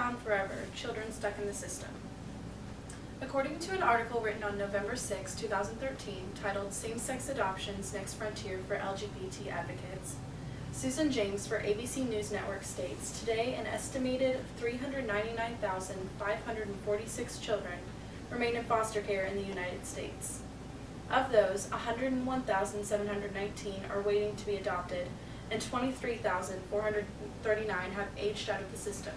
found forever, children stuck in the system. According to an article written on November 6, 2013, titled Same-Sex Adoption's Next Frontier for LGBT Advocates, Susan James for ABC News Network states, today an estimated 399,546 children remain in foster care in the United States. Of those, 101,719 are waiting to be adopted, and 23,439 have aged out of the system.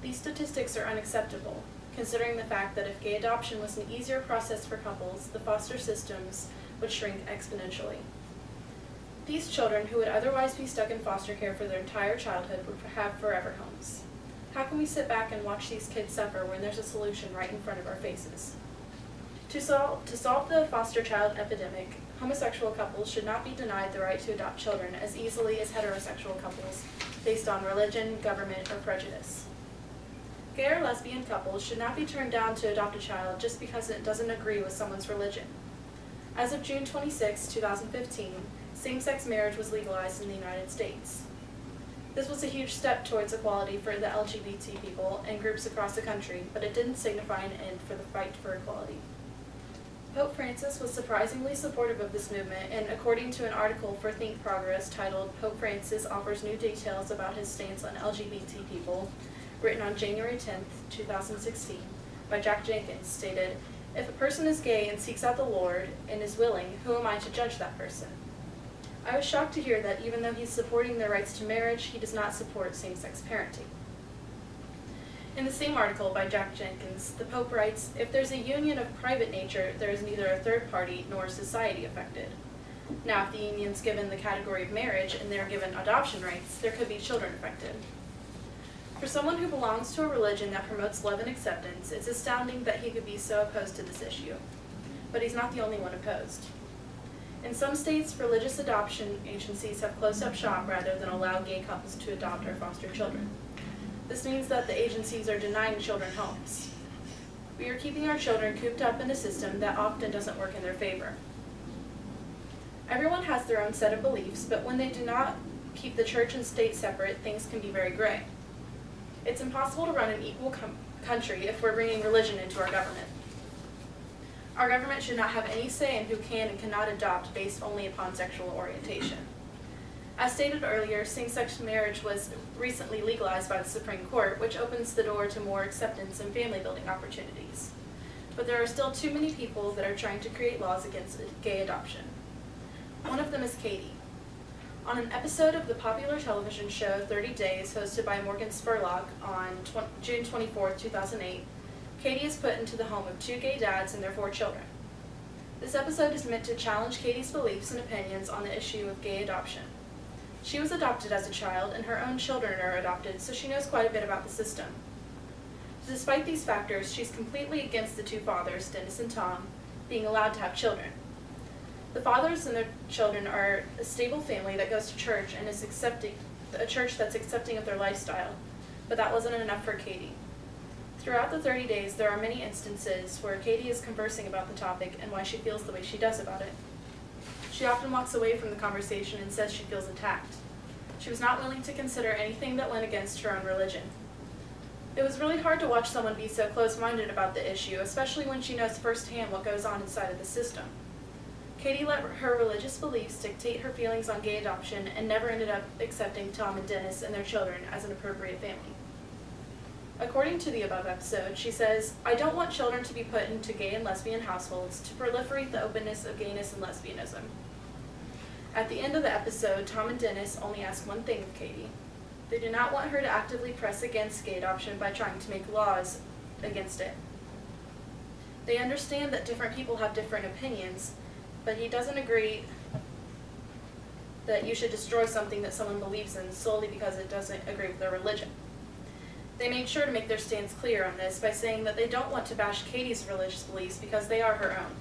These statistics are unacceptable, considering the fact that if gay adoption was an easier process for couples, the foster systems would shrink exponentially. These children, who would otherwise be stuck in foster care for their entire childhood, would have forever homes. How can we sit back and watch these kids suffer when there's a solution right in front of our faces? To solve the foster child epidemic, homosexual couples should not be denied the right to adopt children as easily as heterosexual couples based on religion, government, or prejudice. Gay or lesbian couples should not be turned down to adopt a child just because it doesn't agree with someone's religion. As of June 26, 2015, same-sex marriage was legalized in the United States. This was a huge step towards equality for the LGBT people and groups across the country, but it didn't signify an end for the fight for equality. Pope Francis was surprisingly supportive of this movement, and according to an article for Think Progress titled Pope Francis Offers New Details About His Stance on LGBT People, written on January 10, 2016, by Jack Jenkins, stated, "If a person is gay and seeks out the Lord and is willing, who am I to judge that person?" I was shocked to hear that even though he's supporting their rights to marriage, he does not support same-sex parenting. In the same article by Jack Jenkins, the Pope writes, "If there's a union of private nature, there is neither a third party nor society affected. Now, if the union's given the category of marriage and they're given adoption rights, there could be children affected." For someone who belongs to a religion that promotes love and acceptance, it's astounding that he could be so opposed to this issue. But he's not the only one opposed. In some states, religious adoption agencies have closed up shop rather than allow gay couples to adopt or foster children. This means that the agencies are denying children homes. We are keeping our children cooped up in a system that often doesn't work in their favor. Everyone has their own set of beliefs, but when they do not keep the church and state separate, things can be very gray. It's impossible to run an equal country if we're bringing religion into our government. Our government should not have any say in who can and cannot adopt based only upon sexual orientation. As stated earlier, same-sex marriage was recently legalized by the Supreme Court, which opens the door to more acceptance and family-building opportunities. But there are still too many people that are trying to create laws against gay adoption. One of them is Katie. On an episode of the popular television show 30 Days, hosted by Morgan Spurlock on June 24, 2008, Katie is put into the home of two gay dads and their 4 children. This episode is meant to challenge Katie's beliefs and opinions on the issue of gay adoption. She was adopted as a child, and her own children are adopted, so she knows quite a bit about the system. Despite these factors, she's completely against the 2 fathers, Dennis and Tom, being allowed to have children. The fathers and their children are a stable family that goes to church and is a church that's accepting of their lifestyle, but that wasn't enough for Katie. Throughout the 30 days, there are many instances where Katie is conversing about the topic and why she feels the way she does about it. She often walks away from the conversation and says she feels attacked. She was not willing to consider anything that went against her own religion. It was really hard to watch someone be so close-minded about the issue, especially when she knows firsthand what goes on inside of the system. Katie let her religious beliefs dictate her feelings on gay adoption and never ended up accepting Tom and Dennis and their children as an appropriate family. According to the above episode, she says, "I don't want children to be put into gay and lesbian households to proliferate the openness of gayness and lesbianism." At the end of the episode, Tom and Dennis only ask one thing of Katie. They do not want her to actively press against gay adoption by trying to make laws against it. They understand that different people have different opinions, but he doesn't agree that you should destroy something that someone believes in solely because it doesn't agree with their religion. They made sure to make their stance clear on this by saying that they don't want to bash Katie's religious beliefs because they are her own.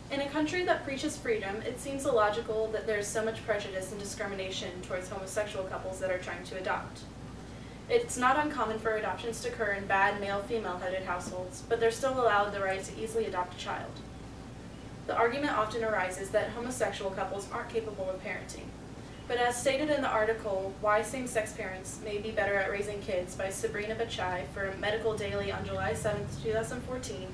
In a country that preaches freedom, it seems illogical that there is so much prejudice and discrimination towards homosexual couples that are trying to adopt. It's not uncommon for adoptions to occur in bad male-female headed households, but they're still allowed the right to easily adopt a child. The argument often arises that homosexual couples aren't capable of parenting. But as stated in the article, Why Same-Sex Parents May Be Better at Raising Kids by Sabrina Bachai for Medical Daily on July 7, 2014,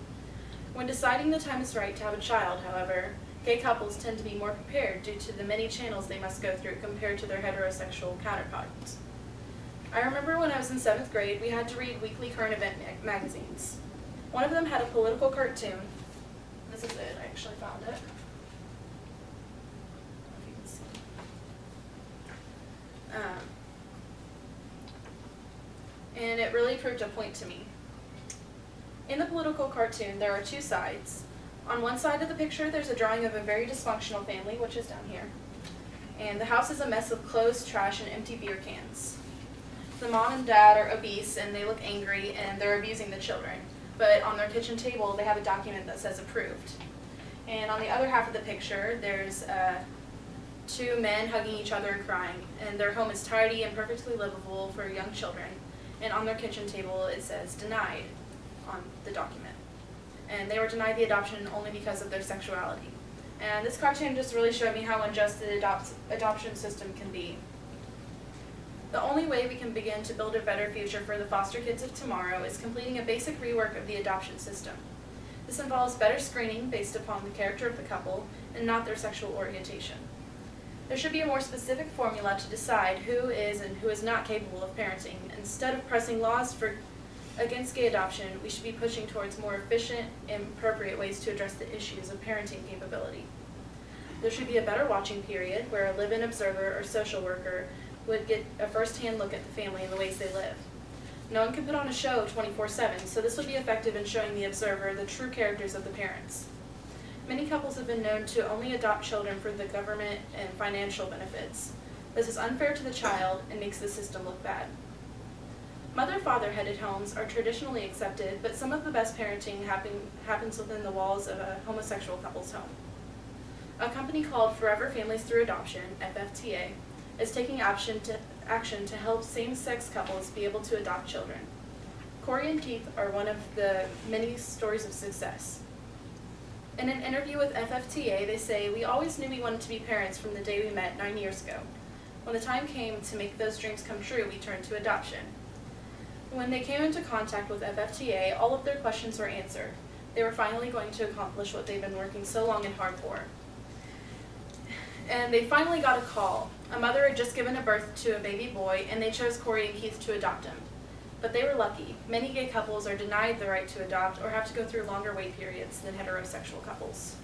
when deciding the time is right to have a child, however, gay couples tend to be more prepared due to the many channels they must go through compared to their heterosexual counterparts. I remember when I was in 7th grade, we had to read weekly current event magazines. One of them had a political cartoon. This is it, I actually found it. If you can see. And it really proved a point to me. In the political cartoon, there are two sides. On one side of the picture, there's a drawing of a very dysfunctional family, which is down here. And the house is a mess of clothes, trash, and empty beer cans. The mom and dad are obese, and they look angry, and they're abusing the children. But on their kitchen table, they have a document that says approved. And on the other half of the picture, there's two men hugging each other and crying, and their home is tidy and perfectly livable for young children. And on their kitchen table, it says denied on the document. And they were denied the adoption only because of their sexuality. And this cartoon just really showed me how unjust the adoption system can be. The only way we can begin to build a better future for the foster kids of tomorrow is completing a basic rework of the adoption system. This involves better screening based upon the character of the couple and not their sexual orientation. There should be a more specific formula to decide who is and who is not capable of parenting. Instead of pressing laws against gay adoption, we should be pushing towards more efficient and appropriate ways to address the issues of parenting capability. There should be a better watching period where a live-in observer or social worker would get a first-hand look at the family and the ways they live. No one can put on a show 24/7, so this would be effective in showing the observer the true characters of the parents. Many couples have been known to only adopt children for the government and financial benefits. This is unfair to the child and makes the system look bad. Mother-father headed homes are traditionally accepted, but some of the best parenting happens within the walls of a homosexual couple's home. A company called Forever Families Through Adoption, FFTA, is taking action to help same-sex couples be able to adopt children. Corey and Keith are one of the many stories of success. In an interview with FFTA, they say, "We always knew we wanted to be parents from the day we met 9 years ago. When the time came to make those dreams come true, we turned to adoption." When they came into contact with FFTA, all of their questions were answered. They were finally going to accomplish what they've been working so long and hard for. And they finally got a call. A mother had just given birth to a baby boy, and they chose Corey and Keith to adopt him. But they were lucky. Many gay couples are denied the right to adopt or have to go through longer wait periods than heterosexual couples.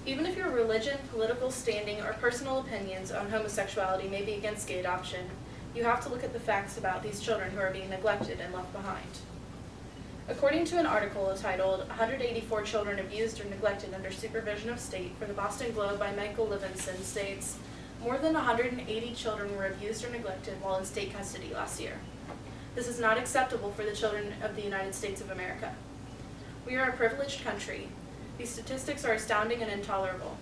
Even if your religion, political standing, or personal opinions on homosexuality may be against gay adoption, you have to look at the facts about these children who are being neglected and left behind. According to an article titled 184 Children Abused or Neglected Under Supervision of State for the Boston Globe by Michael Livingston states, more than 180 children were abused or neglected while in state custody last year. This is not acceptable for the children of the United States of America. We are a privileged country. These statistics are astounding and intolerable.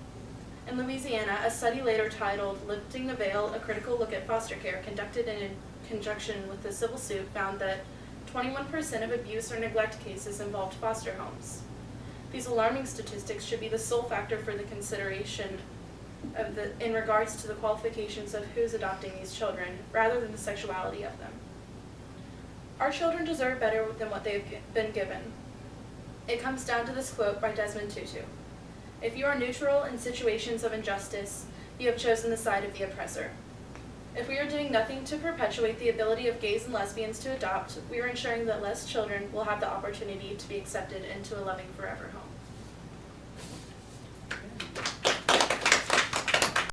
In Louisiana, a study later titled Lifting the Veil, A Critical Look at Foster Care, conducted in conjunction with the civil suit, found that 21% of abuse or neglect cases involved foster homes. These alarming statistics should be the sole factor for the consideration in regards to the qualifications of who's adopting these children, rather than the sexuality of them. Our children deserve better than what they've been given. It comes down to this quote by Desmond Tutu. "If you are neutral in situations of injustice, you have chosen the side of the oppressor." If we are doing nothing to perpetuate the ability of gays and lesbians to adopt, we are ensuring that less children will have the opportunity to be accepted into a loving forever home.